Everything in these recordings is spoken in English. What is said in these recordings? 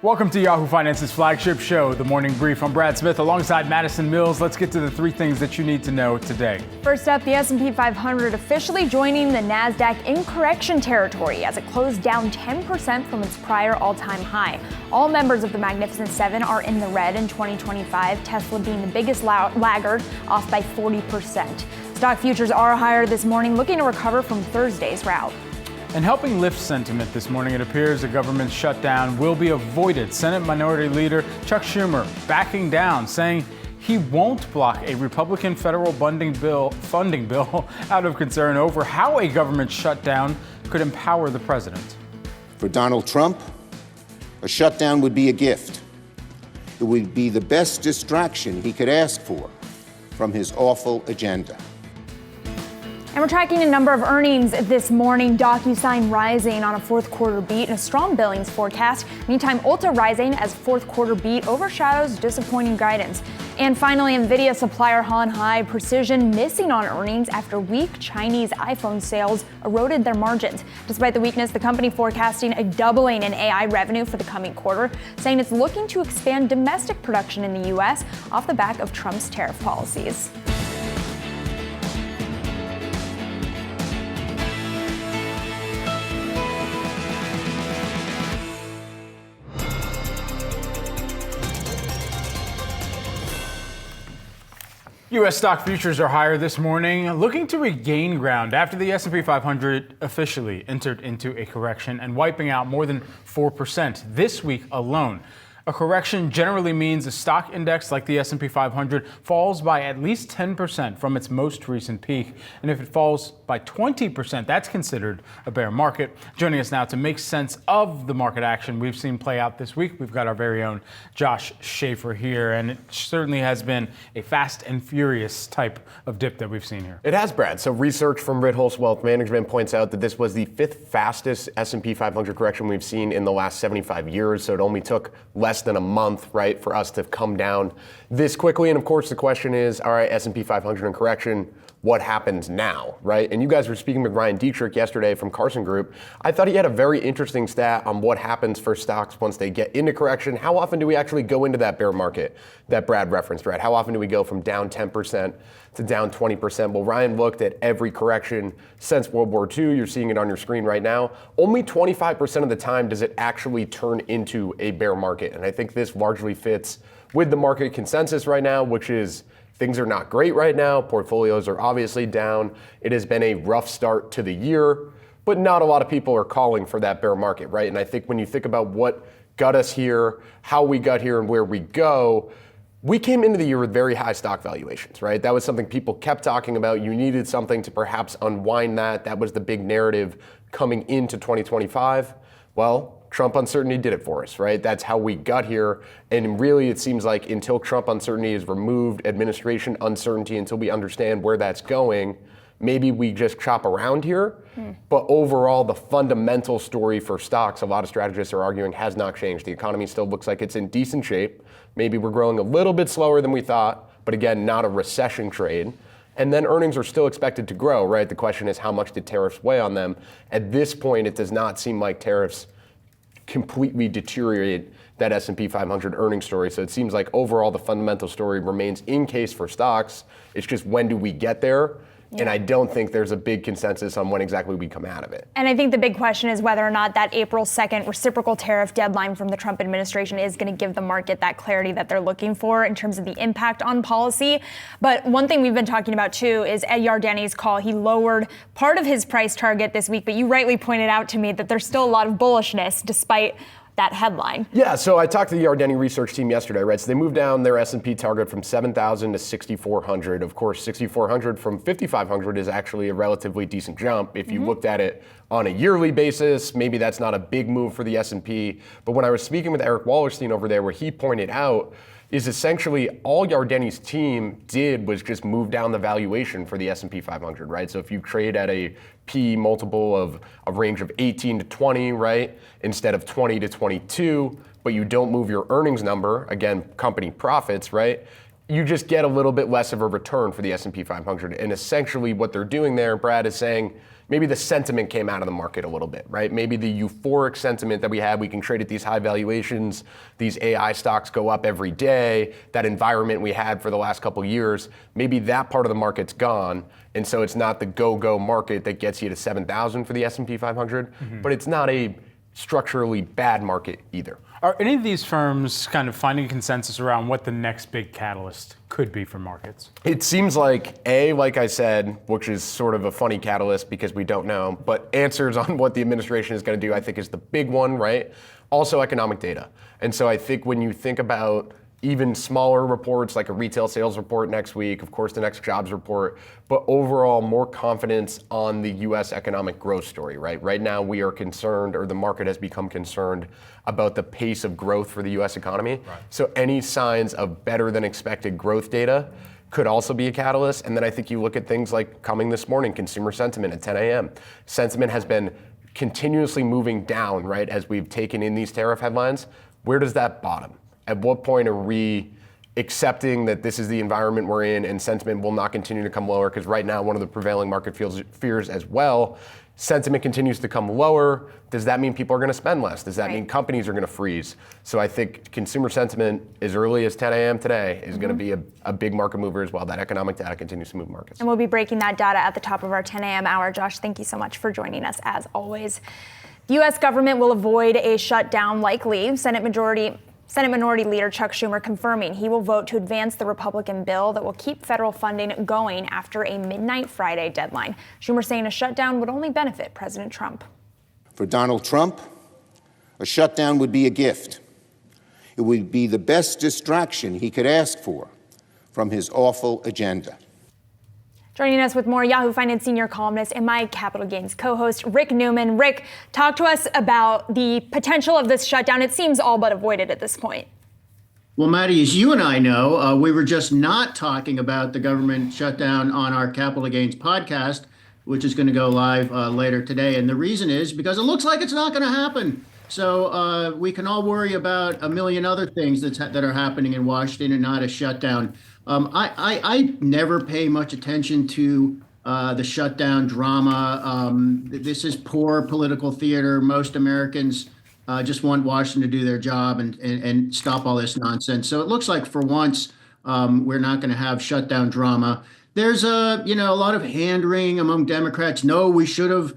Welcome to Yahoo Finance's flagship show, The Morning Brief. I'm Brad Smith alongside Madison Mills. Let's get to the three things that you need to know today. First up, the S&P 500 officially joining the NASDAQ in correction territory as it closed down 10% from its prior all-time high. All members of the Magnificent Seven are in the red in 2025, Tesla being the biggest laggard, off by 40%. Stock futures are higher this morning, looking to recover from Thursday's rout. And helping lift sentiment this morning, it appears a government shutdown will be avoided. Senate Minority Leader Chuck Schumer backing down, saying he won't block a Republican federal funding bill out of concern over how a government shutdown could empower the president. For Donald Trump, a shutdown would be a gift. It would be the best distraction he could ask for from his awful agenda. And we're tracking a number of earnings this morning. DocuSign rising on a fourth quarter beat and a strong billings forecast. Meantime, Ulta rising as fourth quarter beat overshadows disappointing guidance. And finally, Nvidia supplier Han High Precision missing on earnings after weak Chinese iPhone sales eroded their margins. Despite the weakness, the company forecasting a doubling in AI revenue for the coming quarter, saying it's looking to expand domestic production in the U.S. off the back of Trump's tariff policies. U.S. stock futures are higher this morning, looking to regain ground after the S&P 500 officially entered into a correction and wiping out more than 4% this week alone. A correction generally means a stock index like the S&P 500 falls by at least 10% from its most recent peak. And if it falls by 20%, that's considered a bear market. Joining us now to make sense of the market action we've seen play out this week, we've got our very own Josh Schaefer here. And it certainly has been a fast and furious type of dip that we've seen here. It has, Brad. So research from Ritholtz Wealth Management points out that this was the fifth fastest S&P 500 correction we've seen in the last 75 years. So it only took less than a month, right, for us to come down this quickly. And of course, the question is, all right, S&P 500 in correction, what happens now, right? And you guys were speaking with Ryan Dietrich yesterday from Carson Group. I thought he had a very interesting stat on what happens for stocks once they get into correction. How often do we actually go into that bear market that Brad referenced, right? How often do we go from down 10% to down 20%? Well, Ryan looked at every correction since World War II. You're seeing it on your screen right now. Only 25% of the time does it actually turn into a bear market. And I think this largely fits with the market consensus right now, which is things are not great right now. Portfolios are obviously down. It has been a rough start to the year, but not a lot of people are calling for that bear market, right? And I think when you think about what got us here, how we got here, and where we go, we came into the year with very high stock valuations, right? That was something people kept talking about. You needed something to perhaps unwind that. That was the big narrative coming into 2025. Well, Trump uncertainty did it for us, right? That's how we got here. And really, it seems like until Trump uncertainty is removed, administration uncertainty, until we understand where that's going, maybe we just chop around here. But overall, the fundamental story for stocks, a lot of strategists are arguing, has not changed. The economy still looks like it's in decent shape. Maybe we're growing a little bit slower than we thought, but again, not a recession trade. And then earnings are still expected to grow, right? The question is, how much did tariffs weigh on them? At this point, it does not seem like tariffs completely deteriorate that S&P 500 earnings story. So it seems like overall the fundamental story remains in case for stocks. It's just when do we get there? Yeah. And I don't think there's a big consensus on when exactly we come out of it. And I think the big question is whether or not that April 2nd reciprocal tariff deadline from the Trump administration is going to give the market that clarity that they're looking for in terms of the impact on policy. But one thing we've been talking about too is Ed Yardeni's call. He lowered part of his price target this week, but you rightly pointed out to me that there's still a lot of bullishness despite that headline. Yeah, so I talked to the Yardeni research team yesterday, right? So they moved down their S&P target from 7,000 to 6,400. Of course, 6,400 from 5,500 is actually a relatively decent jump. If you looked at it on a yearly basis, maybe that's not a big move for the S&P. But when I was speaking with Eric Wallerstein over there, where he pointed out is essentially all Yardeni's team did was just move down the valuation for the S&P 500, right? So if you trade at a P multiple of a range of 18 to 20, right, instead of 20 to 22, but you don't move your earnings number, again, company profits, right, you just get a little bit less of a return for the S&P 500. And essentially what they're doing there, Brad, is saying maybe the sentiment came out of the market a little bit, right? Maybe the euphoric sentiment that we had, we can trade at these high valuations, these AI stocks go up every day, that environment we had for the last couple of years, maybe that part of the market's gone. And so it's not the go-go market that gets you to 7,000 for the S&P 500, but it's not a structurally bad market either. Are any of these firms kind of finding consensus around what the next big catalyst could be for markets? It seems like like I said, which is sort of a funny catalyst because we don't know, but answers on what the administration is going to do, I think is the big one, right? Also economic data. And so I think when you think about even smaller reports like a retail sales report next week, of course the next jobs report, but overall more confidence on the US economic growth story, right? Right now we are concerned, or the market has become concerned about the pace of growth for the US economy. Right. So any signs of better than expected growth data could also be a catalyst. And then I think you look at things like coming this morning, consumer sentiment at 10 a.m. Sentiment has been continuously moving down, right? As we've taken in these tariff headlines. Where does that bottom? At what point are we accepting that this is the environment we're in and sentiment will not continue to come lower? Because right now, one of the prevailing market fears as well, sentiment continues to come lower. Does that mean people are going to spend less? Does that mean companies are going to freeze? So I think consumer sentiment as early as 10 a.m. today is going to be a big market mover as well. That economic data continues to move markets. And we'll be breaking that data at the top of our 10 a.m. hour. Josh, thank you so much for joining us as always. The U.S. government will avoid a shutdown likely. Senate Minority Leader Chuck Schumer confirming he will vote to advance the Republican bill that will keep federal funding going after a midnight Friday deadline. Schumer saying a shutdown would only benefit President Trump. For Donald Trump, a shutdown would be a gift. It would be the best distraction he could ask for from his awful agenda. Joining us with more, Yahoo Finance senior columnist and my Capital Gains co-host, Rick Newman. Rick, talk to us about the potential of this shutdown. It seems all but avoided at this point. Well, Maddie, as you and I know, we were just not talking about the government shutdown on our Capital Gains podcast, which is going to go live later today. And the reason is because it looks like it's not going to happen. So we can all worry about a million other things that are happening in Washington and not a shutdown. I never pay much attention to the shutdown drama. This is poor political theater. Most Americans just want Washington to do their job and stop all this nonsense. So it looks like for once we're not going to have shutdown drama. There's a lot of hand-wringing among Democrats. No, we should have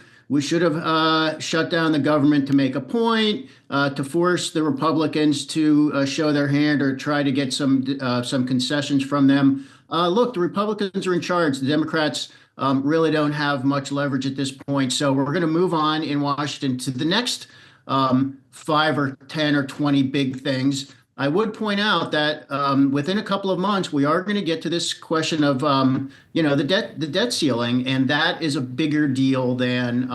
shut down the government to make a point, to force the Republicans to show their hand or try to get some concessions from them. Look, the Republicans are in charge. The Democrats really don't have much leverage at this point. So we're going to move on in Washington to the next 5 or 10 or 20 big things. I would point out that within a couple of months, we are going to get to this question of, the debt ceiling, and that is a bigger deal than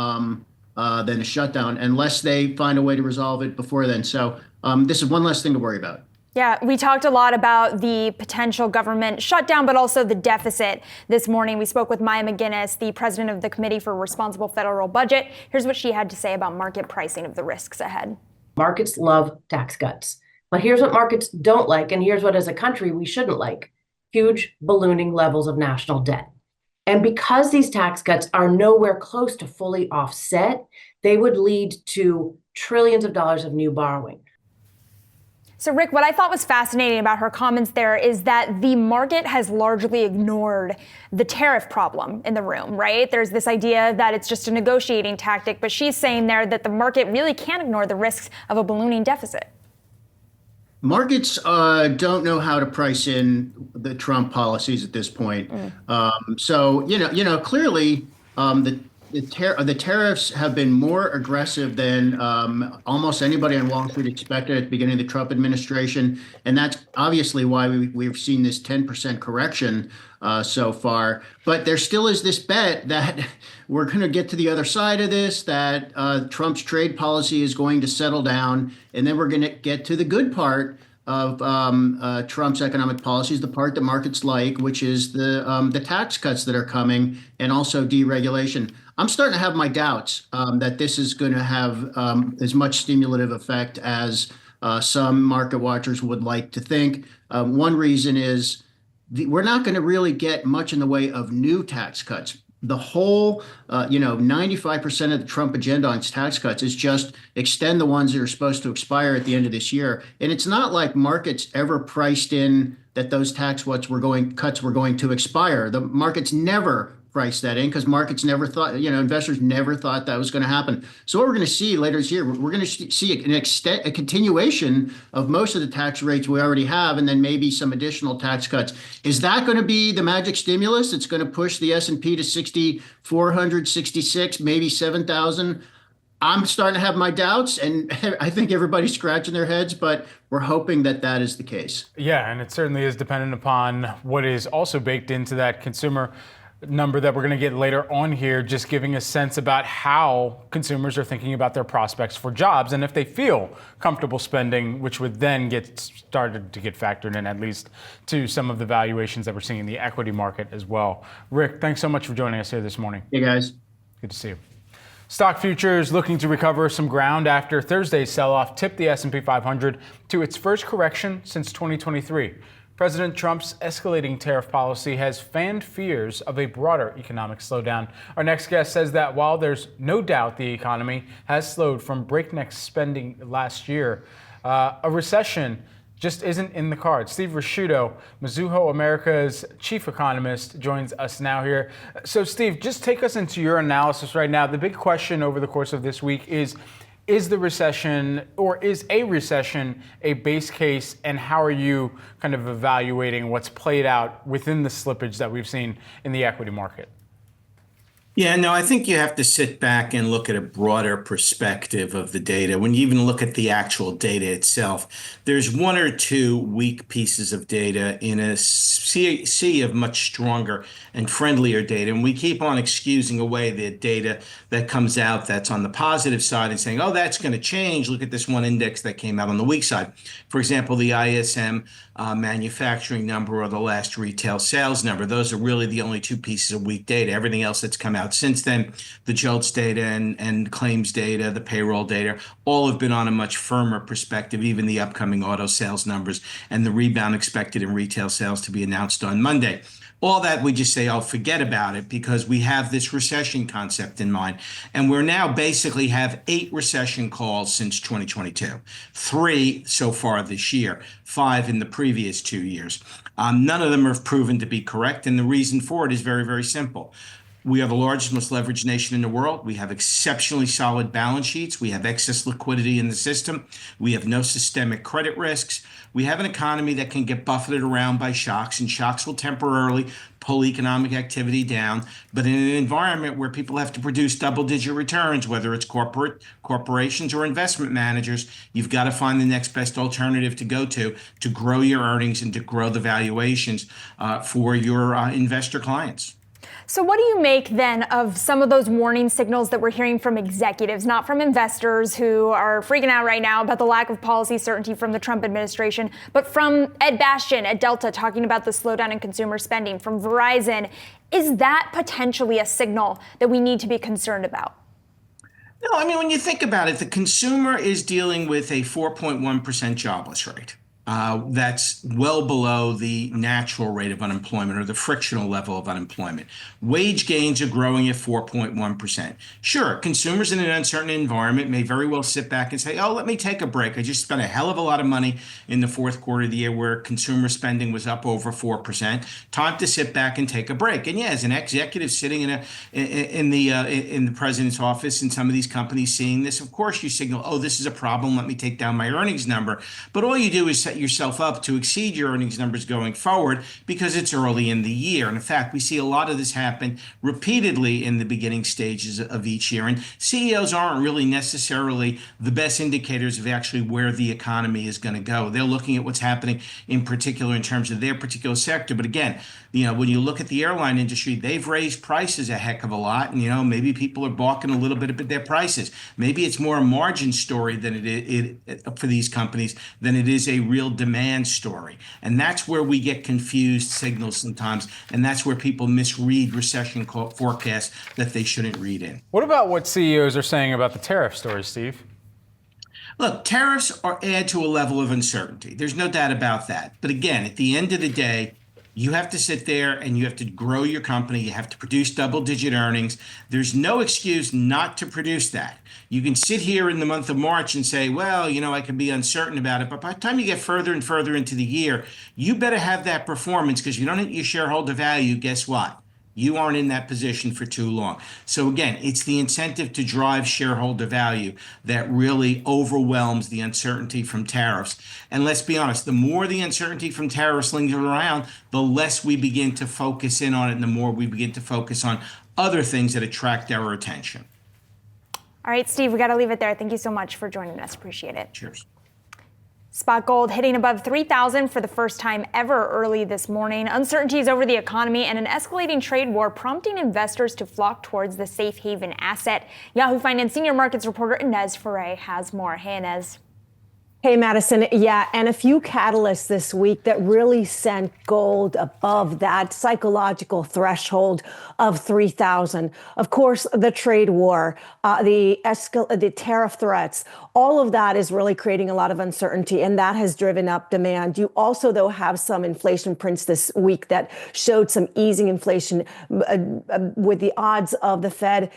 a shutdown, unless they find a way to resolve it before then. So this is one less thing to worry about. Yeah, we talked a lot about the potential government shutdown, but also the deficit this morning. We spoke with Maya McGinnis, the president of the Committee for Responsible Federal Budget. Here's what she had to say about market pricing of the risks ahead. Markets love tax cuts. But here's what markets don't like, and here's what as a country we shouldn't like: huge ballooning levels of national debt. And because these tax cuts are nowhere close to fully offset, they would lead to trillions of dollars of new borrowing. So, Rick, what I thought was fascinating about her comments there is that the market has largely ignored the tariff problem in the room, right? There's this idea that it's just a negotiating tactic, but she's saying there that the market really can't ignore the risks of a ballooning deficit. Markets don't know how to price in the Trump policies at this point. So clearly the tariffs have been more aggressive than almost anybody on Wall Street expected at the beginning of the Trump administration, and that's obviously why we've seen this 10% correction so far. But there still is this bet that we're going to get to the other side of this, that Trump's trade policy is going to settle down, and then we're going to get to the good part of Trump's economic policies, the part that markets like, which is the tax cuts that are coming, and also deregulation. I'm starting to have my doubts that this is going to have as much stimulative effect as some market watchers would like to think. One reason is we're not going to really get much in the way of new tax cuts. The whole, 95% of the Trump agenda on tax cuts is just extend the ones that are supposed to expire at the end of this year. And it's not like markets ever priced in that those tax cuts were going to expire. The markets never priced that in because markets never thought, investors never thought that was going to happen. So what we're going to see later this year, we're going to see a continuation of most of the tax rates we already have, and then maybe some additional tax cuts. Is that going to be the magic stimulus? It's going to push the S&P to 6,400, 66, maybe 7,000. I'm starting to have my doubts, and I think everybody's scratching their heads, but we're hoping that that is the case. Yeah, and it certainly is dependent upon what is also baked into that consumer number that we're going to get later on here, just giving a sense about how consumers are thinking about their prospects for jobs and if they feel comfortable spending, which would then get started to get factored in at least to some of the valuations that we're seeing in the equity market as well. Rick, thanks so much for joining us here this morning. Hey, guys. Good to see you. Stock futures looking to recover some ground after Thursday's sell-off tipped the S&P 500 to its first correction since 2023. President Trump's escalating tariff policy has fanned fears of a broader economic slowdown. Our next guest says that while there's no doubt the economy has slowed from breakneck spending last year, a recession just isn't in the cards. Steve Risciuto, Mizuho America's chief economist, joins us now here. So Steve, just take us into your analysis right now. The big question over the course of this week is the recession, or is a recession, a base case, and how are you kind of evaluating what's played out within the slippage that we've seen in the equity market? Yeah, no, I think you have to sit back and look at a broader perspective of the data. When you even look at the actual data itself, there's one or two weak pieces of data in a sea of much stronger and friendlier data. And we keep on excusing away the data that comes out that's on the positive side and saying, oh, that's going to change. Look at this one index that came out on the weak side. For example, the ISM manufacturing number or the last retail sales number. Those are really the only two pieces of weak data. Everything else that's come out since then, the JOLTS data and claims data, the payroll data, all have been on a much firmer perspective, even the upcoming auto sales numbers and the rebound expected in retail sales to be announced on Monday. All that we just say, oh, forget about it, because we have this recession concept in mind. And we're now basically have 8 recession calls since 2022, 3 so far this year, 5 in the previous 2 years. None of them have proven to be correct. And the reason for it is very, very simple. We are the largest, most leveraged nation in the world. We have exceptionally solid balance sheets. We have excess liquidity in the system. We have no systemic credit risks. We have an economy that can get buffeted around by shocks, and shocks will temporarily pull economic activity down. But in an environment where people have to produce double-digit returns, whether it's corporations or investment managers, you've got to find the next best alternative to go to grow your earnings and to grow the valuations for your investor clients. So what do you make then of some of those warning signals that we're hearing from executives, not from investors who are freaking out right now about the lack of policy certainty from the Trump administration, but from Ed Bastian at Delta talking about the slowdown in consumer spending, from Verizon? Is that potentially a signal that we need to be concerned about? No, I mean, when you think about it, the consumer is dealing with a 4.1% jobless rate. That's well below the natural rate of unemployment or the frictional level of unemployment. Wage gains are growing at 4.1%. Sure, consumers in an uncertain environment may very well sit back and say, oh, let me take a break. I just spent a hell of a lot of money in the fourth quarter of the year where consumer spending was up over 4%. Time to sit back and take a break. And yeah, as an executive sitting in the president's office in some of these companies seeing this, of course you signal, oh, this is a problem. Let me take down my earnings number. But all you do is set yourself up to exceed your earnings numbers going forward because it's early in the year. And in fact, we see a lot of this happen repeatedly in the beginning stages of each year. And CEOs aren't really necessarily the best indicators of actually where the economy is going to go. They're looking at what's happening in particular in terms of their particular sector. But again, when you look at the airline industry, they've raised prices a heck of a lot. And, maybe people are balking a little bit at their prices. Maybe it's more a margin story than it is for these companies than it is a real demand story. And that's where we get confused signals sometimes. And that's where people misread recession forecasts that they shouldn't read in. What about what CEOs are saying about the tariff story, Steve? Look, tariffs add to a level of uncertainty. There's no doubt about that. But again, at the end of the day, You have to sit there and you have to grow your company. You have to produce double-digit earnings. There's no excuse not to produce that. You can sit here in the month of March and say, well, I can be uncertain about it. But by the time you get further and further into the year, you better have that performance, because if you don't hit your shareholder value, guess what? You aren't in that position for too long. So again, it's the incentive to drive shareholder value that really overwhelms the uncertainty from tariffs. And let's be honest, the more the uncertainty from tariffs lingers around, the less we begin to focus in on it, and the more we begin to focus on other things that attract our attention. All right, Steve, we got to leave it there. Thank you so much for joining us. Appreciate it. Cheers. Spot gold hitting above 3,000 for the first time ever early this morning. Uncertainties over the economy and an escalating trade war prompting investors to flock towards the safe haven asset. Yahoo Finance senior markets reporter Inez Ferre has more. Hey, Inez. Hey, Madison. Yeah, and a few catalysts this week that really sent gold above that psychological threshold of 3,000. Of course, the trade war, the tariff threats, all of that is really creating a lot of uncertainty, and that has driven up demand. You also, though, have some inflation prints this week that showed some easing inflation with the odds of the Fed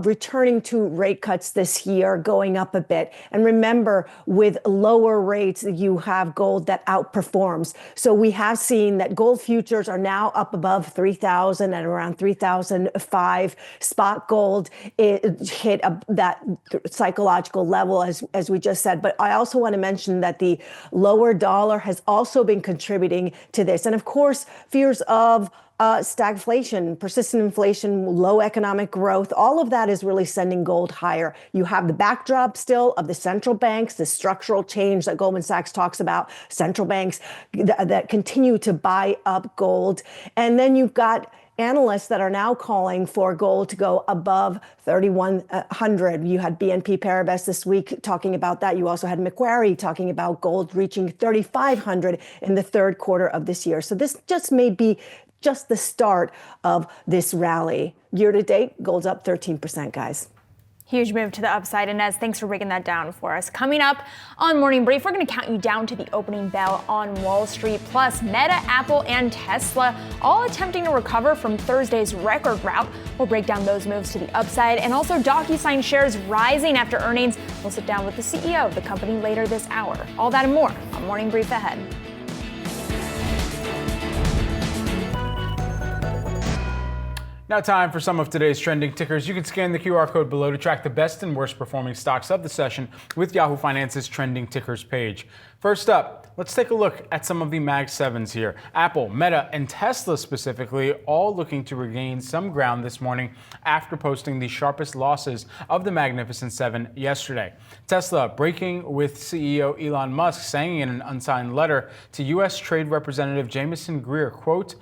returning to rate cuts this year, going up a bit. And remember, with lower rates, you have gold that outperforms. So we have seen that gold futures are now up above 3,000 at around 3,005. Spot gold, it hit that psychological level, as we just said. But I also want to mention that the lower dollar has also been contributing to this. And of course, fears of stagflation, persistent inflation, low economic growth, all of that is really sending gold higher. You have the backdrop still of the central banks, the structural change that Goldman Sachs talks about, central banks that continue to buy up gold. And then you've got analysts that are now calling for gold to go above 3,100. You had BNP Paribas this week talking about that. You also had Macquarie talking about gold reaching 3,500 in the third quarter of this year. So this just may be just the start of this rally. Year to date, gold's up 13%, guys. Huge move to the upside. Inez, thanks for breaking that down for us. Coming up on Morning Brief, we're going to count you down to the opening bell on Wall Street. Plus, Meta, Apple, and Tesla all attempting to recover from Thursday's record rout. We'll break down those moves to the upside. And also, DocuSign shares rising after earnings. We'll sit down with the CEO of the company later this hour. All that and more on Morning Brief ahead. Now time for some of today's trending tickers. You can scan the QR code below to track the best and worst performing stocks of the session with Yahoo Finance's trending tickers page. First up, let's take a look at some of the Mag 7s here. Apple, Meta, and Tesla specifically all looking to regain some ground this morning after posting the sharpest losses of the Magnificent Seven yesterday. Tesla breaking with CEO Elon Musk saying in an unsigned letter to U.S. Trade Representative Jamieson Greer, quote,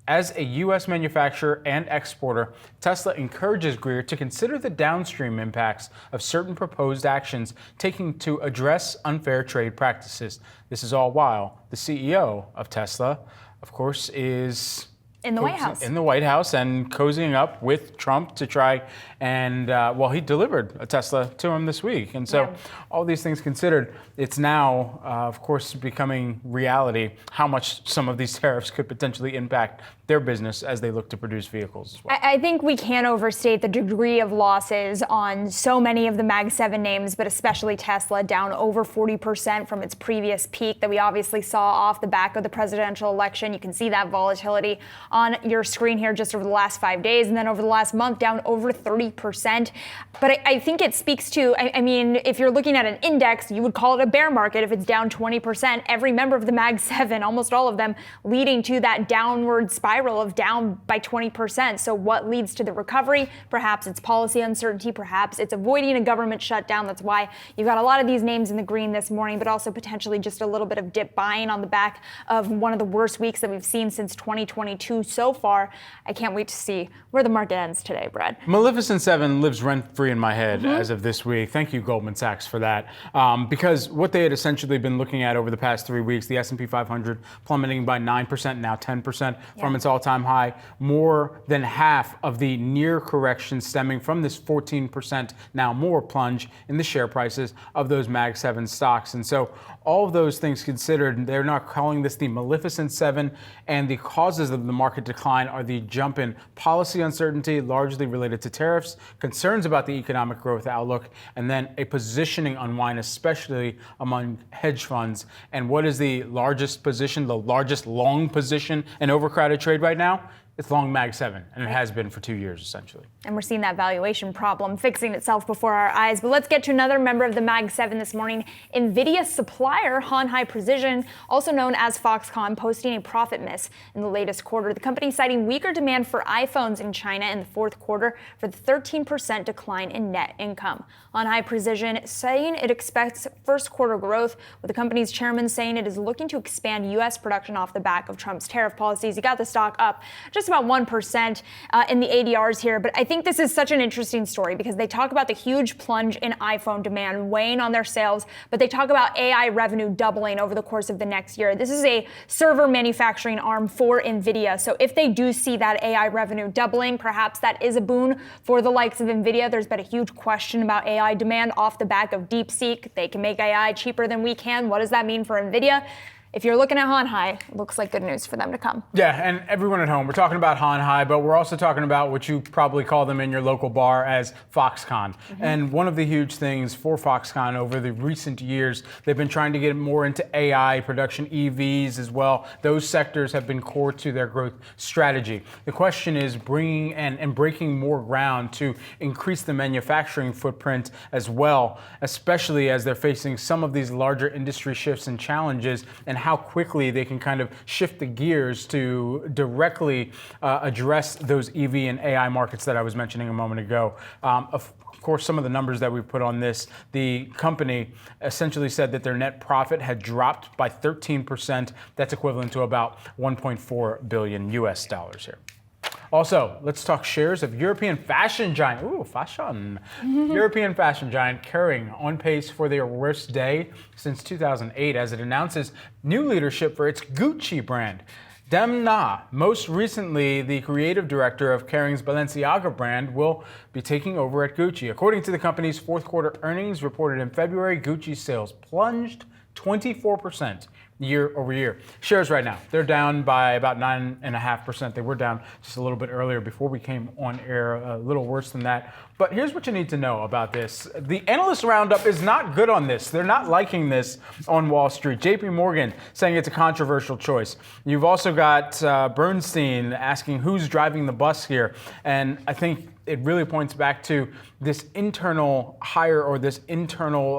"As a U.S. manufacturer and exporter, Tesla encourages Greer to consider the downstream impacts of certain proposed actions taken to address unfair trade practices." This is all while the CEO of Tesla, of course, is in the White House. In the White House and cozying up with Trump to try and, he delivered a Tesla to him this week. And so all these things considered, it's now, of course, becoming reality how much some of these tariffs could potentially impact their business as they look to produce vehicles as well. I think we can't overstate the degree of losses on so many of the Mag 7 names, but especially Tesla, down over 40% from its previous peak that we obviously saw off the back of the presidential election. You can see that volatility on your screen here just over the last 5 days, and then over the last month down over 30%. But I think it speaks to, I mean, if you're looking at an index, you would call it a bear market if it's down 20%. Every member of the Mag 7, almost all of them, leading to that downward spiral of down by 20%. So what leads to the recovery? Perhaps it's policy uncertainty. Perhaps it's avoiding a government shutdown. That's why you've got a lot of these names in the green this morning, but also potentially just a little bit of dip buying on the back of one of the worst weeks that we've seen since 2022 so far. I can't wait to see where the market ends today, Brad. Maleficent 7 lives rent-free in my head as of this week. Thank you, Goldman Sachs, for that. Because what they had essentially been looking at over the past 3 weeks, the S&P 500 plummeting by 9%, now 10% from its its all-time high, more than half of the near correction stemming from this 14% now more plunge in the share prices of those Mag 7 stocks. And so all of those things considered, they're not calling this the Maleficent Seven, and the causes of the market decline are the jump in policy uncertainty, largely related to tariffs, concerns about the economic growth outlook, and then a positioning unwind, especially among hedge funds. And what is the largest position, the largest long position in overcrowded trade right now? It's long Mag 7, and it has been for 2 years, essentially. And we're seeing that valuation problem fixing itself before our eyes. But let's get to another member of the Mag 7 this morning. Nvidia supplier Han Hai Precision, also known as Foxconn, posting a profit miss in the latest quarter. The company citing weaker demand for iPhones in China in the fourth quarter for the 13% decline in net income. Han Hai Precision saying it expects first quarter growth, with the company's chairman saying it is looking to expand U.S. production off the back of Trump's tariff policies. He got the stock up just about 1% in the ADRs here. But I think this is such an interesting story because they talk about the huge plunge in iPhone demand weighing on their sales, but they talk about AI revenue doubling over the course of the next year. This is a server manufacturing arm for Nvidia. So if they do see that AI revenue doubling, perhaps that is a boon for the likes of Nvidia. There's been a huge question about AI demand off the back of DeepSeek. They can make AI cheaper than we can. What does that mean for Nvidia? If you're looking at Han Hai, it looks like good news for them to come. Yeah, and everyone at home, we're talking about Han Hai, but we're also talking about what you probably call them in your local bar as Foxconn. And one of the huge things for Foxconn over the recent years, they've been trying to get more into AI production, EVs as well. Those sectors have been core to their growth strategy. The question is bringing and breaking more ground to increase the manufacturing footprint as well, especially as they're facing some of these larger industry shifts and challenges, and how quickly they can kind of shift the gears to directly address those EV and AI markets that I was mentioning a moment ago. Of course, some of the numbers that we put on this, the company essentially said that their net profit had dropped by 13%. That's equivalent to about 1.4 billion US dollars here. Also, let's talk shares of European fashion giant. Ooh, fashion. European fashion giant Kering on pace for their worst day since 2008 as it announces new leadership for its Gucci brand. Demna, most recently the creative director of Kering's Balenciaga brand, will be taking over at Gucci. According to the company's fourth quarter earnings reported in February, Gucci sales plunged 24% year over year. Shares right now, they're down by about 9.5%. They were down just a little bit earlier before we came on air, a little worse than that. But here's what you need to know about this. The analyst roundup is not good on this. They're not liking this on Wall Street. JP Morgan saying it's a controversial choice. You've also got Bernstein asking who's driving the bus here. And I think it really points back to this internal hire or this internal,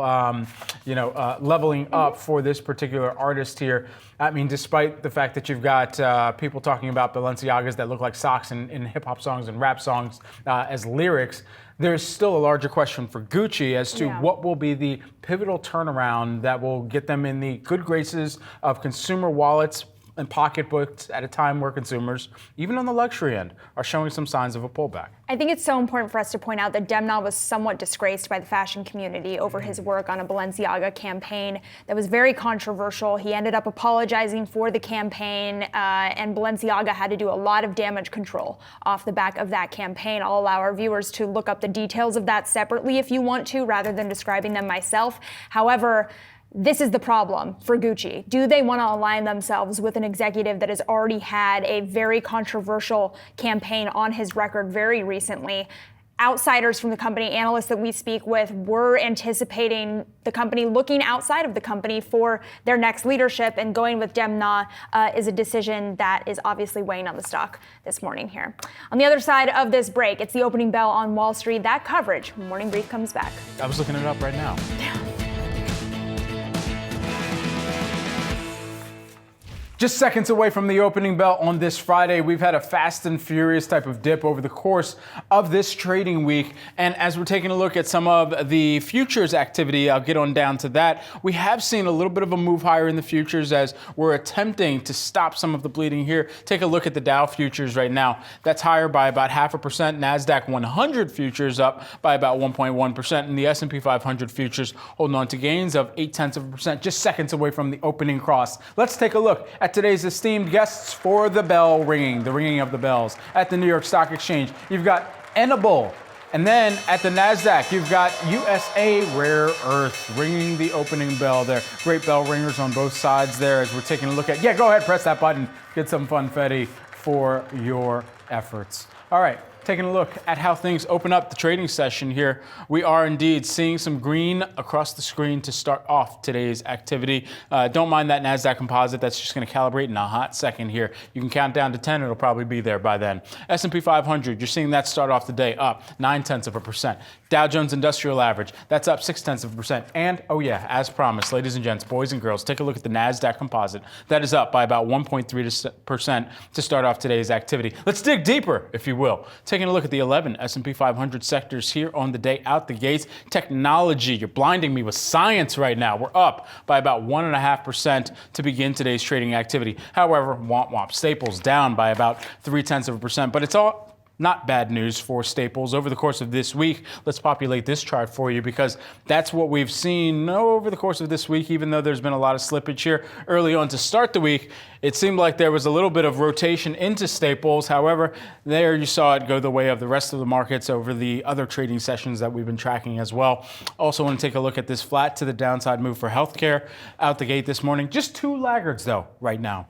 leveling up for this particular artist here. I mean, despite the fact that you've got people talking about Balenciagas that look like socks in hip hop songs and rap songs as lyrics, there's still a larger question for Gucci as to what will be the pivotal turnaround that will get them in the good graces of consumer wallets and pocketbooks at a time where consumers, even on the luxury end, are showing some signs of a pullback. I think it's so important for us to point out that Demna was somewhat disgraced by the fashion community over his work on a Balenciaga campaign that was very controversial. He ended up apologizing for the campaign, and Balenciaga had to do a lot of damage control off the back of that campaign. I'll allow our viewers to look up the details of that separately if you want to, rather than describing them myself. However, this is the problem for Gucci. Do they want to align themselves with an executive that has already had a very controversial campaign on his record very recently? Outsiders from the company, analysts that we speak with, were anticipating the company looking outside of the company for their next leadership, and going with Demna is a decision that is obviously weighing on the stock this morning here. On the other side of this break, it's the opening bell on Wall Street. That coverage, Morning Brief comes back. I was looking it up right now. Just seconds away from the opening bell on this Friday, we've had a fast and furious type of dip over the course of this trading week. And as we're taking a look at some of the futures activity, I'll get on down to that. We have seen a little bit of a move higher in the futures as we're attempting to stop some of the bleeding here. Take a look at the Dow futures right now. That's higher by about 0.5%. NASDAQ 100 futures up by about 1.1%. And the S&P 500 futures holding on to gains of 0.8%, just seconds away from the opening cross. Let's take a look at at today's esteemed guests for the bell ringing, the ringing of the bells. At the New York Stock Exchange, you've got Enable. And then at the NASDAQ, you've got USA Rare Earth ringing the opening bell there. Great bell ringers on both sides there as we're taking a look at, go ahead, press that button, get some funfetti for your efforts. All right. Taking a look at how things open up the trading session here. We are indeed seeing some green across the screen to start off today's activity. Don't mind that NASDAQ composite. That's just going to calibrate in a hot second here. You can count down to 10. It'll probably be there by then. S&P 500, you're seeing that start off the day up 0.9%. Dow Jones Industrial Average, that's up 0.6%. And, as promised, ladies and gents, boys and girls, take a look at the NASDAQ composite. That is up by about 1.3% to start off today's activity. Let's dig deeper, if you will. Taking a look at the 11 S&P 500 sectors here on the day out the gates. Technology, you're blinding me with science right now. We're up by about 1.5% to begin today's trading activity. However, womp. Staples down by about 0.3%, but it's all not bad news for Staples over the course of this week. Let's populate this chart for you because that's what we've seen over the course of this week, even though there's been a lot of slippage here early on to start the week. It seemed like there was a little bit of rotation into Staples. However, there you saw it go the way of the rest of the markets over the other trading sessions that we've been tracking as well. Also want to take a look at this flat to the downside move for healthcare out the gate this morning. Just two laggards though right now.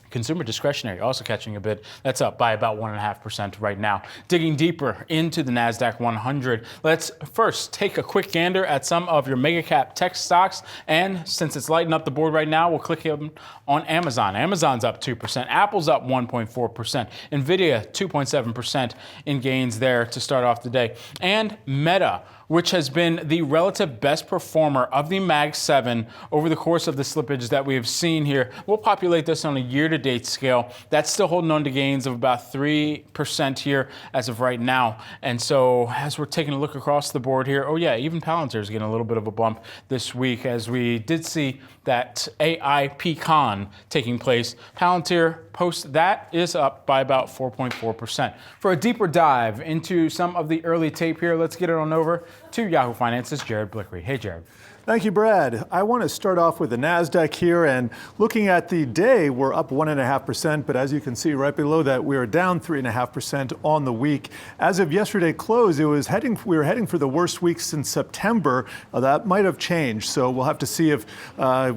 Consumer discretionary also catching a bit. That's up by about 1.5% right now. Digging deeper into the NASDAQ 100, let's first take a quick gander at some of your mega cap tech stocks. And since it's lighting up the board right now, we'll click on Amazon. Amazon's up 2%. Apple's up 1.4%. Nvidia 2.7% in gains there to start off the day. And Meta, which has been the relative best performer of the Mag 7 over the course of the slippage that we have seen here. We'll populate this on a year-to-date scale. That's still holding on to gains of about 3% here as of right now. And so as we're taking a look across the board here, even Palantir is getting a little bit of a bump this week as we did see that AI pecan taking place. Palantir post that is up by about 4.4%. For a deeper dive into some of the early tape here, let's get it on over to Yahoo Finance's Jared Blickery. Hey, Jared. Thank you, Brad. I want to start off with the NASDAQ here, and looking at the day, we're up 1.5%, but as you can see right below that, we are down 3.5% on the week. As of yesterday close, we were heading for the worst week since September. That might have changed, so we'll have to see if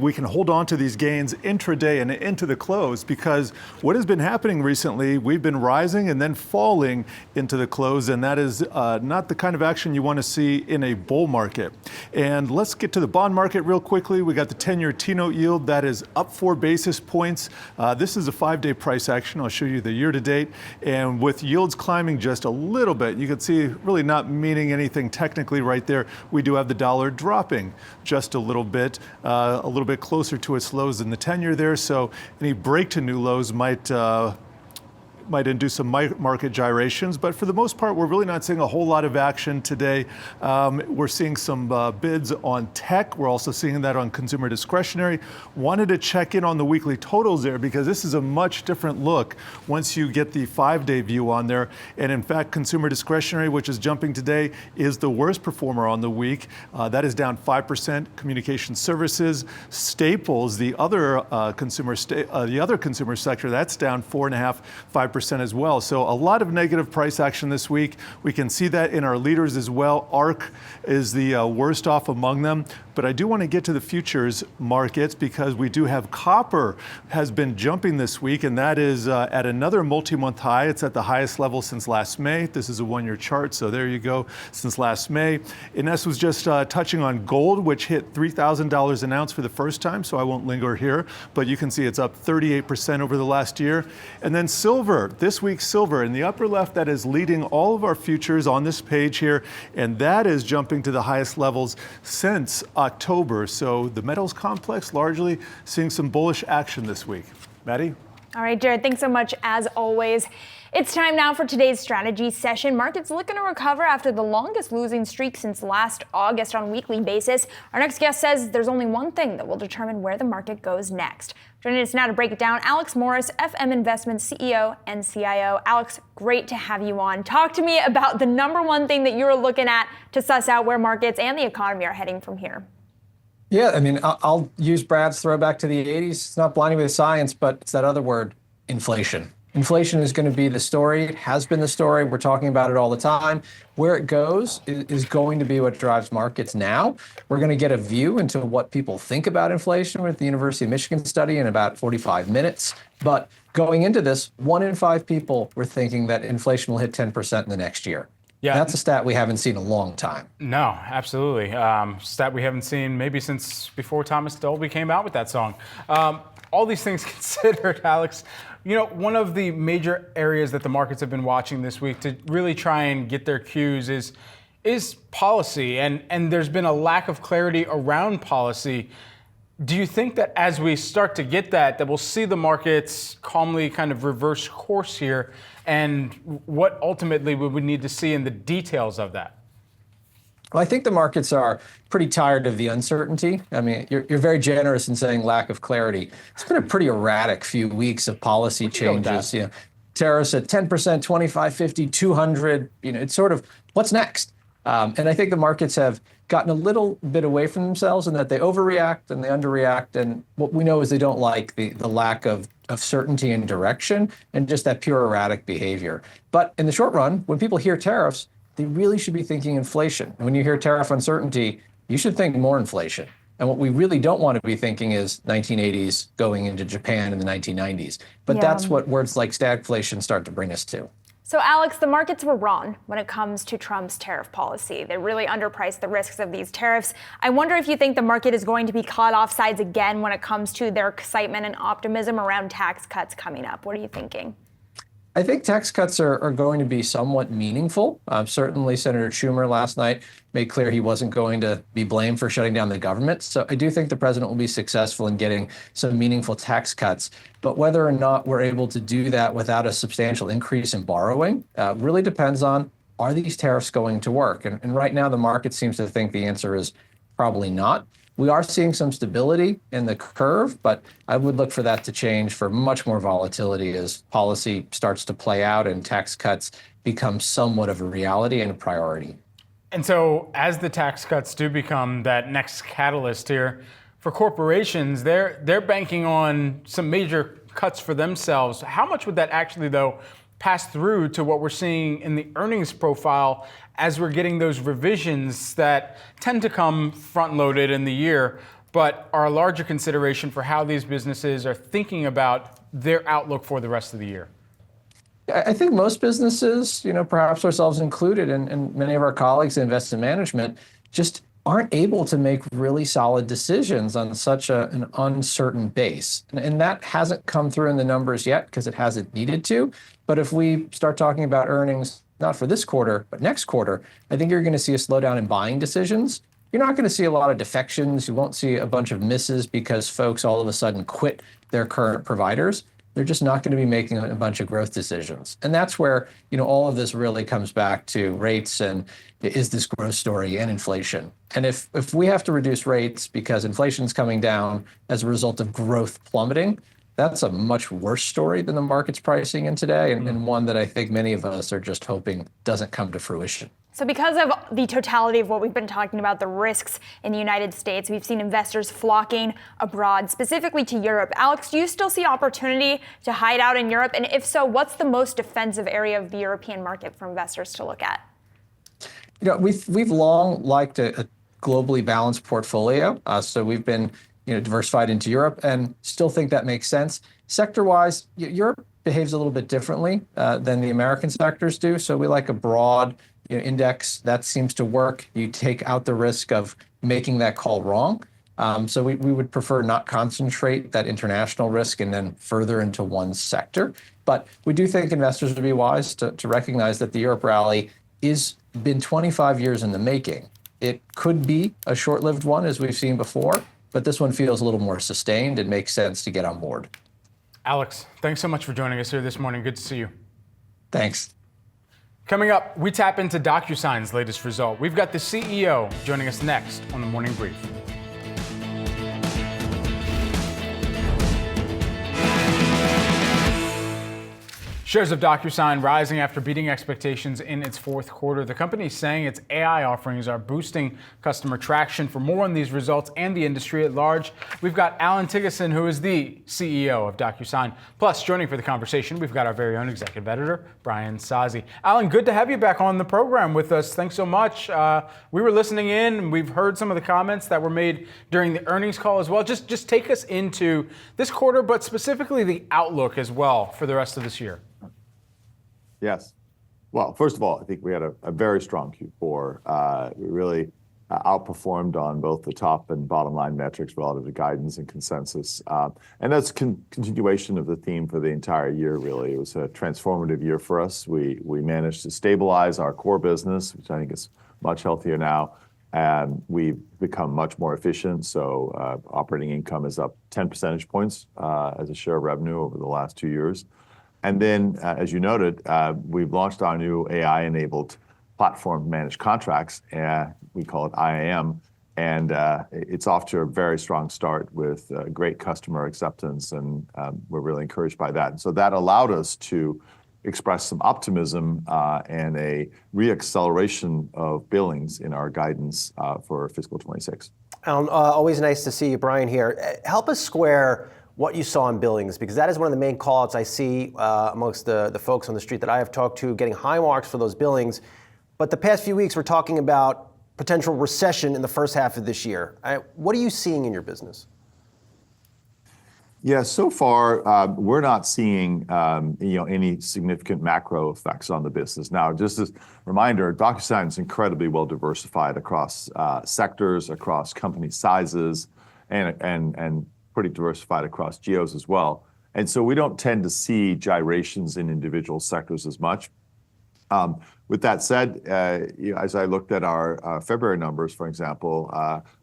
we can hold on to these gains intraday and into the close, because what has been happening recently, we've been rising and then falling into the close, and that is not the kind of action you want to see in a bull market. And let's get to the bond market real quickly. We got the 10-year T-note yield that is up 4 basis points. This is a 5-day price action. I'll show you the year-to-date. And with yields climbing just a little bit, you can see really not meaning anything technically right there. We do have the dollar dropping just a little bit closer to its lows than the 10-year there. So any break to new lows might induce some market gyrations, but for the most part, we're really not seeing a whole lot of action today. We're seeing some bids on tech. We're also seeing that on consumer discretionary. Wanted to check in on the weekly totals there because this is a much different look once you get the 5-day view on there. And in fact, consumer discretionary, which is jumping today, is the worst performer on the week. That is down 5%. Communication services, staples, the other consumer sector, that's down 4.5%, 5% as well. So a lot of negative price action this week. We can see that in our leaders as well. ARC is the worst off among them. But I do want to get to the futures markets because we do have copper has been jumping this week, and that is at another multi-month high. It's at the highest level since last May. This is a one-year chart, so there you go, since last May. Ines was just touching on gold, which hit $3,000 an ounce for the first time, so I won't linger here. But you can see it's up 38% over the last year. And then silver, this week's silver in the upper left, that is leading all of our futures on this page here, and that is jumping to the highest levels since October. So the metals complex largely seeing some bullish action this week. Maddie? All right, Jared, thanks so much as always. It's time now for today's strategy session. Markets looking to recover after the longest losing streak since last August on a weekly basis. Our next guest says there's only one thing that will determine where the market goes next. Joining us now to break it down, Alex Morris, FM Investments CEO and CIO. Alex, great to have you on. Talk to me about the number one thing that you're looking at to suss out where markets and the economy are heading from here. Yeah, I mean, I'll use Brad's throwback to the 80s. It's not blinding me with science, but it's that other word, inflation. Inflation is going to be the story. It has been the story. We're talking about it all the time. Where it goes is going to be what drives markets now. We're going to get a view into what people think about inflation with the University of Michigan study in about 45 minutes. But going into this, 1 in 5 people were thinking that inflation will hit 10% in the next year. Yeah. That's a stat we haven't seen in a long time. No, absolutely. Stat we haven't seen maybe since before Thomas Dolby came out with that song. All these things considered, Alex, one of the major areas that the markets have been watching this week to really try and get their cues is policy. And there's been a lack of clarity around policy. Do you think that as we start to get that we'll see the markets calmly kind of reverse course here? And what ultimately we would need to see in the details of that? Well, I think the markets are pretty tired of the uncertainty. I mean, you're very generous in saying lack of clarity. It's been a pretty erratic few weeks of policy changes. Tariffs at 10%, 25, 50, 200. It's sort of what's next. And I think the markets have gotten a little bit away from themselves in that they overreact and they underreact. And what we know is they don't like the lack of certainty and direction and just that pure erratic behavior. But in the short run, when people hear tariffs, they really should be thinking inflation. And when you hear tariff uncertainty, you should think more inflation. And what we really don't want to be thinking is 1980s going into Japan in the 1990s. But that's what words like stagflation start to bring us to. So, Alex, the markets were wrong when it comes to Trump's tariff policy. They really underpriced the risks of these tariffs. I wonder if you think the market is going to be caught off sides again when it comes to their excitement and optimism around tax cuts coming up. What are you thinking? I think tax cuts are going to be somewhat meaningful. Certainly, Senator Schumer last night made clear he wasn't going to be blamed for shutting down the government. So I do think the president will be successful in getting some meaningful tax cuts. But whether or not we're able to do that without a substantial increase in borrowing really depends on, are these tariffs going to work? And right now, the market seems to think the answer is probably not. We are seeing some stability in the curve, but I would look for that to change for much more volatility as policy starts to play out and tax cuts become somewhat of a reality and a priority. And so as the tax cuts do become that next catalyst here, for corporations, they're banking on some major cuts for themselves. How much would that actually, though, pass through to what we're seeing in the earnings profile as we're getting those revisions that tend to come front-loaded in the year, but are a larger consideration for how these businesses are thinking about their outlook for the rest of the year? I think most businesses, perhaps ourselves included, and many of our colleagues in investment management, just aren't able to make really solid decisions on such an uncertain base. And that hasn't come through in the numbers yet because it hasn't needed to. But if we start talking about earnings, not for this quarter, but next quarter, I think you're going to see a slowdown in buying decisions. You're not going to see a lot of defections. You won't see a bunch of misses because folks all of a sudden quit their current providers. They're just not going to be making a bunch of growth decisions. And that's where, all of this really comes back to rates and is this growth story and inflation. And if we have to reduce rates because inflation's coming down as a result of growth plummeting, that's a much worse story than the market's pricing in today, and one that I think many of us are just hoping doesn't come to fruition. So because of the totality of what we've been talking about, the risks in the United States, we've seen investors flocking abroad, specifically to Europe. Alex, do you still see opportunity to hide out in Europe? And if so, what's the most defensive area of the European market for investors to look at? We've long liked a globally balanced portfolio. So we've been diversified into Europe and still think that makes sense. Sector-wise, Europe behaves a little bit differently than the American sectors do. So we like a broad index that seems to work. You take out the risk of making that call wrong. So we would prefer not concentrate that international risk and then further into one sector. But we do think investors would be wise to recognize that the Europe rally is been 25 years in the making. It could be a short-lived one, as we've seen before, but this one feels a little more sustained. It makes sense to get on board. Alex, thanks so much for joining us here this morning. Good to see you. Thanks. Coming up, we tap into DocuSign's latest result. We've got the CEO joining us next on the Morning Brief. Shares of DocuSign rising after beating expectations in its fourth quarter. The company is saying its AI offerings are boosting customer traction. For more on these results and the industry at large, we've got Alan Tigeson, who is the CEO of DocuSign. Plus, joining for the conversation, we've got our very own executive editor, Brian Sazi. Alan, good to have you back on the program with us. Thanks so much. We were listening in. We've heard some of the comments that were made during the earnings call as well. Just take us into this quarter, but specifically the outlook as well for the rest of this year. Yes. Well, first of all, I think we had a very strong Q4. We really outperformed on both the top and bottom line metrics relative to guidance and consensus. And that's continuation of the theme for the entire year, really. It was a transformative year for us. We managed to stabilize our core business, which I think is much healthier now. And we've become much more efficient. So operating income is up 10 percentage points as a share of revenue over the last 2 years. And then, as you noted, we've launched our new AI-enabled platform managed contracts. We call it IAM. And it's off to a very strong start with great customer acceptance. And we're really encouraged by that. And so that allowed us to express some optimism and a re-acceleration of billings in our guidance for fiscal 26. Alan, always nice to see you, Brian, here. Help us square what you saw in billings, because that is one of the main call-outs I see amongst the folks on the street that I have talked to, getting high marks for those billings. But the past few weeks, we're talking about potential recession in the first half of this year. What are you seeing in your business? Yeah, so far, we're not seeing any significant macro effects on the business. Now, just as a reminder, DocuSign is incredibly well diversified across sectors, across company sizes, and pretty diversified across geos as well. And so we don't tend to see gyrations in individual sectors as much. With that said, as I looked at our February numbers, for example,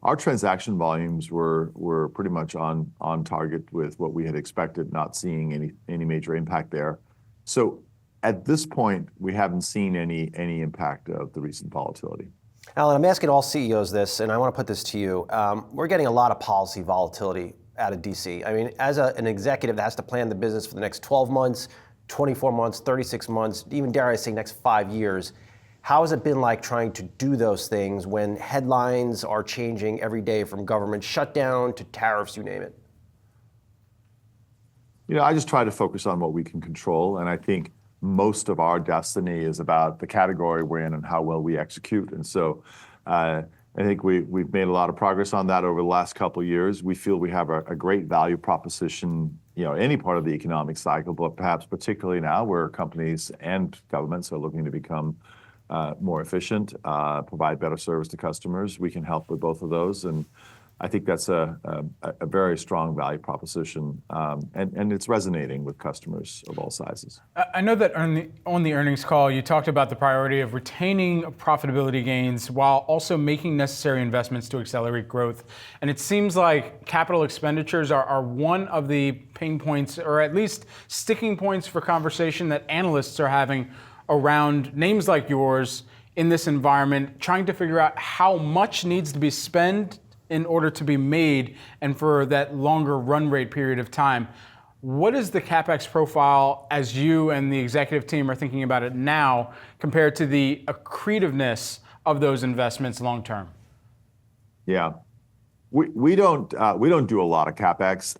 our transaction volumes were pretty much on target with what we had expected, not seeing any major impact there. So at this point, we haven't seen any impact of the recent volatility. Alan, I'm asking all CEOs this, and I want to put this to you. We're getting a lot of policy volatility out of DC. I mean, as an executive that has to plan the business for the next 12 months, 24 months, 36 months, even dare I say next 5 years, how has it been like trying to do those things when headlines are changing every day from government shutdown to tariffs, you name it? I just try to focus on what we can control. And I think most of our destiny is about the category we're in and how well we execute. And so I think we've made a lot of progress on that over the last couple of years. We feel we have a great value proposition, any part of the economic cycle, but perhaps particularly now where companies and governments are looking to become more efficient, provide better service to customers. We can help with both of those. And I think that's a very strong value proposition, and it's resonating with customers of all sizes. I know that on the earnings call, you talked about the priority of retaining profitability gains while also making necessary investments to accelerate growth. And it seems like capital expenditures are one of the pain points, or at least sticking points for conversation that analysts are having around names like yours in this environment, trying to figure out how much needs to be spent in order to be made and for that longer run rate period of time. What is the CapEx profile as you and the executive team are thinking about it now compared to the accretiveness of those investments long term? Yeah, we don't do a lot of CapEx,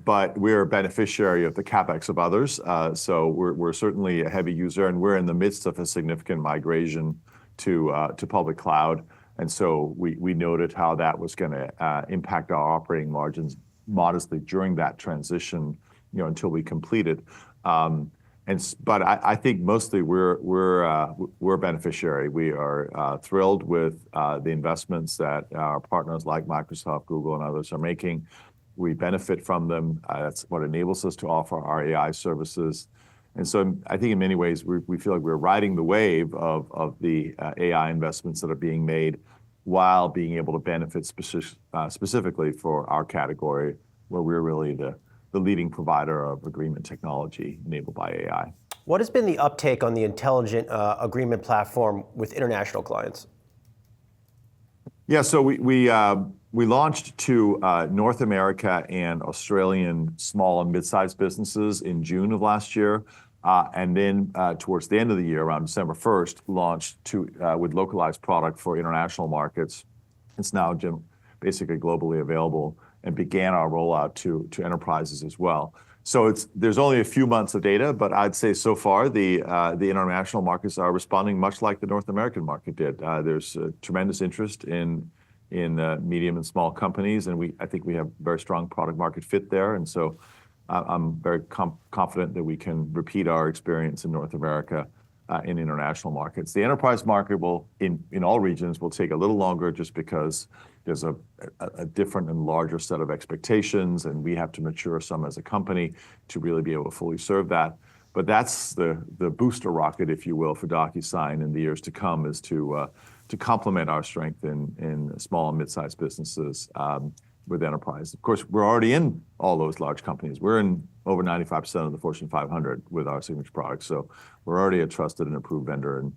but we're a beneficiary of the CapEx of others. So we're certainly a heavy user, and we're in the midst of a significant migration to public cloud. And so we noted how that was going to impact our operating margins modestly during that transition, until we completed. But I think mostly we're a beneficiary. We are thrilled with the investments that our partners like Microsoft, Google, and others are making. We benefit from them. That's what enables us to offer our AI services. And so I think in many ways, we feel like we're riding the wave of the AI investments that are being made while being able to benefit specifically for our category, where we're really the leading provider of agreement technology enabled by AI. What has been the uptake on the intelligent agreement platform with international clients? Yeah, so we launched to North America and Australian small and mid-sized businesses in June of last year. And then towards the end of the year, around December 1st, launched with localized product for international markets. It's now basically globally available and began our rollout to enterprises as well. So there's only a few months of data, but I'd say so far the international markets are responding much like the North American market did. There's tremendous interest in medium and small companies, and I think we have very strong product market fit there. And so I'm very confident that we can repeat our experience in North America in international markets. The enterprise market will, in all regions, will take a little longer just because there's a different and larger set of expectations, and we have to mature some as a company to really be able to fully serve that. But that's the booster rocket, if you will, for DocuSign in the years to come, is to complement our strength in small and mid-sized businesses with enterprise. Of course, we're already in all those large companies. We're in over 95% of the Fortune 500 with our signature products. So we're already a trusted and approved vendor, and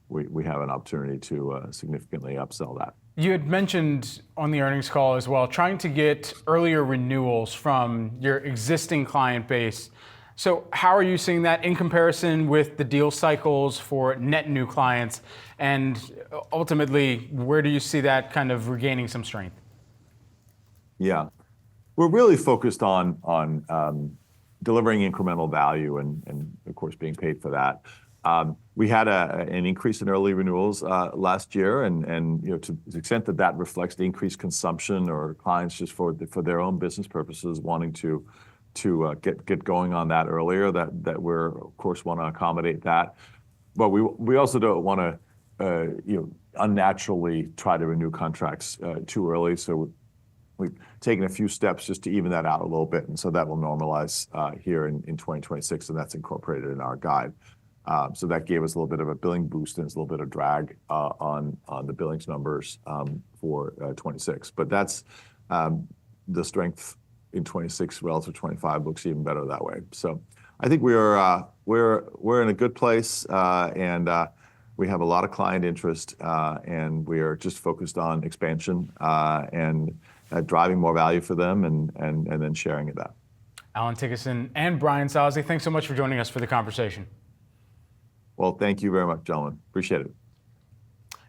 we have an opportunity to significantly upsell that. You had mentioned on the earnings call as well, trying to get earlier renewals from your existing client base. So how are you seeing that in comparison with the deal cycles for net new clients? And ultimately, where do you see that kind of regaining some strength? Yeah, we're really focused on delivering incremental value and of course, being paid for that. We had an increase in early renewals last year, and to the extent that reflects the increased consumption or clients just for their own business purposes wanting to get going on that earlier, that we're of course want to accommodate that, but we also don't want to unnaturally try to renew contracts too early. So we've taken a few steps just to even that out a little bit, and so that will normalize here in 2026, and that's incorporated in our guide. So that gave us a little bit of a billing boost, and it's a little bit of drag on the billings numbers for 26. But that's the strength in 26 relative to 25 looks even better that way. So I think we're in a good place, and we have a lot of client interest, and we are just focused on expansion and driving more value for them, and then sharing it that. Alan Tickerson and Brian Sozzi, thanks so much for joining us for the conversation. Well, thank you very much, gentlemen. Appreciate it.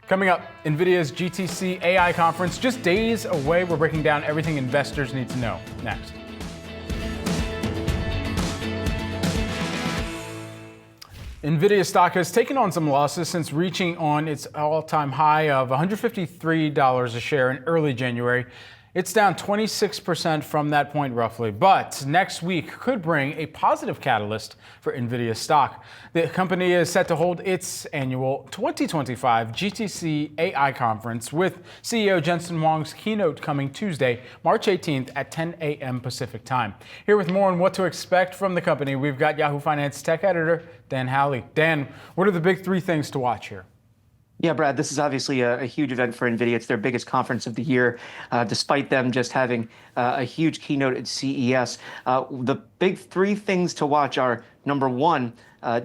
Coming up, Nvidia's GTC AI conference, just days away. We're breaking down everything investors need to know. Next. Nvidia stock has taken on some losses since reaching on its all-time high of $153 a share in early January. It's down 26% from that point roughly, but next week could bring a positive catalyst for Nvidia stock. The company is set to hold its annual 2025 GTC AI conference with CEO Jensen Huang's keynote coming Tuesday, March 18th at 10 a.m. Pacific time. Here with more on what to expect from the company, we've got Yahoo Finance tech editor Dan Howley. Dan, what are the big three things to watch here? Yeah, Brad, this is obviously a huge event for NVIDIA. It's their biggest conference of the year, despite them just having a huge keynote at CES. The big three things to watch are, number one,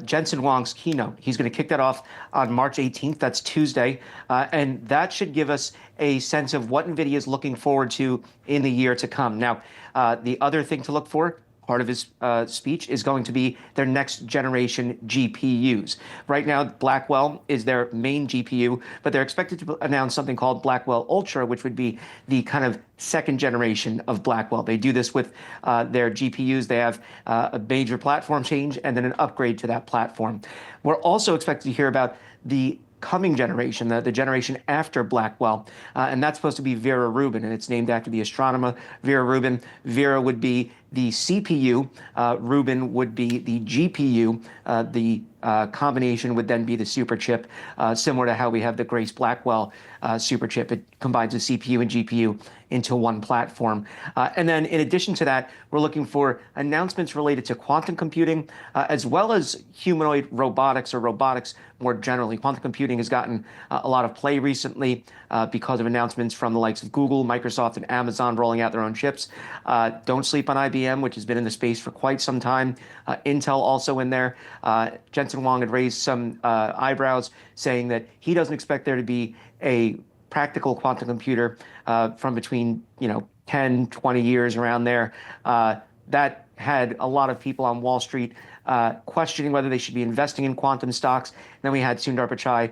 Jensen Huang's keynote. He's going to kick that off on March 18th. That's Tuesday. And that should give us a sense of what NVIDIA is looking forward to in the year to come. Now, the other thing to look for, part of his speech, is going to be their next generation GPUs. Right now, Blackwell is their main GPU, but they're expected to announce something called Blackwell Ultra, which would be the kind of second generation of Blackwell. They do this with their GPUs. They have a major platform change and then an upgrade to that platform. We're also expected to hear about the coming generation, the generation after Blackwell, and that's supposed to be Vera Rubin, and it's named after the astronomer Vera Rubin. Vera would be the CPU, Rubin would be the GPU, the combination would then be the super chip, similar to how we have the Grace Blackwell super chip. It combines the CPU and GPU into one platform. And then in addition to that, we're looking for announcements related to quantum computing, as well as humanoid robotics or robotics more generally. Quantum computing has gotten a lot of play recently because of announcements from the likes of Google, Microsoft, and Amazon rolling out their own chips. Don't sleep on IBM, which has been in the space for quite some time. Intel also in there. Jensen Huang had raised some eyebrows, saying that he doesn't expect there to be a practical quantum computer from between 10, 20 years around there. That had a lot of people on Wall Street questioning whether they should be investing in quantum stocks. And then we had Sundar Pichai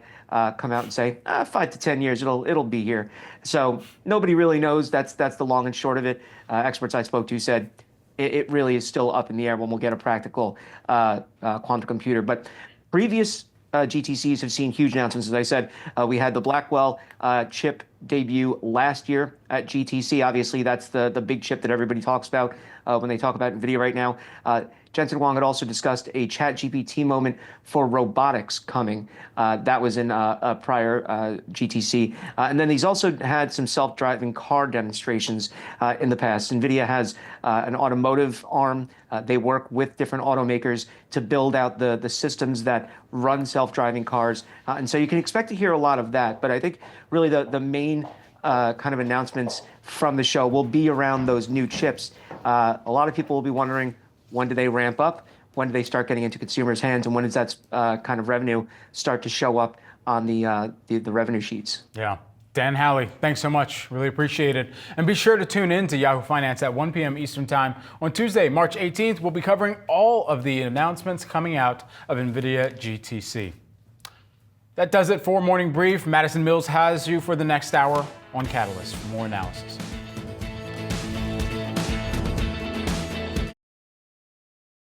come out and say, 5 to 10 years, it'll be here. So nobody really knows. That's the long and short of it. Experts I spoke to said it really is still up in the air when we'll get a practical quantum computer. But previous GTCs have seen huge announcements. As I said, we had the Blackwell chip debut last year at GTC. Obviously, that's the big chip that everybody talks about when they talk about NVIDIA right now. Jensen Huang had also discussed a ChatGPT moment for robotics coming. That was in a prior GTC. And then he's also had some self-driving car demonstrations in the past. NVIDIA has an automotive arm. They work with different automakers to build out the systems that run self-driving cars. And so you can expect to hear a lot of that. But I think really the main kind of announcements from the show will be around those new chips. A lot of people will be wondering, when do they ramp up? When do they start getting into consumers' hands? And when does that kind of revenue start to show up on the revenue sheets? Yeah. Dan Howley, thanks so much. Really appreciate it. And be sure to tune in to Yahoo Finance at 1 p.m. Eastern Time on Tuesday, March 18th. We'll be covering all of the announcements coming out of Nvidia GTC. That does it for Morning Brief. Madison Mills has you for the next hour on Catalyst for more analysis.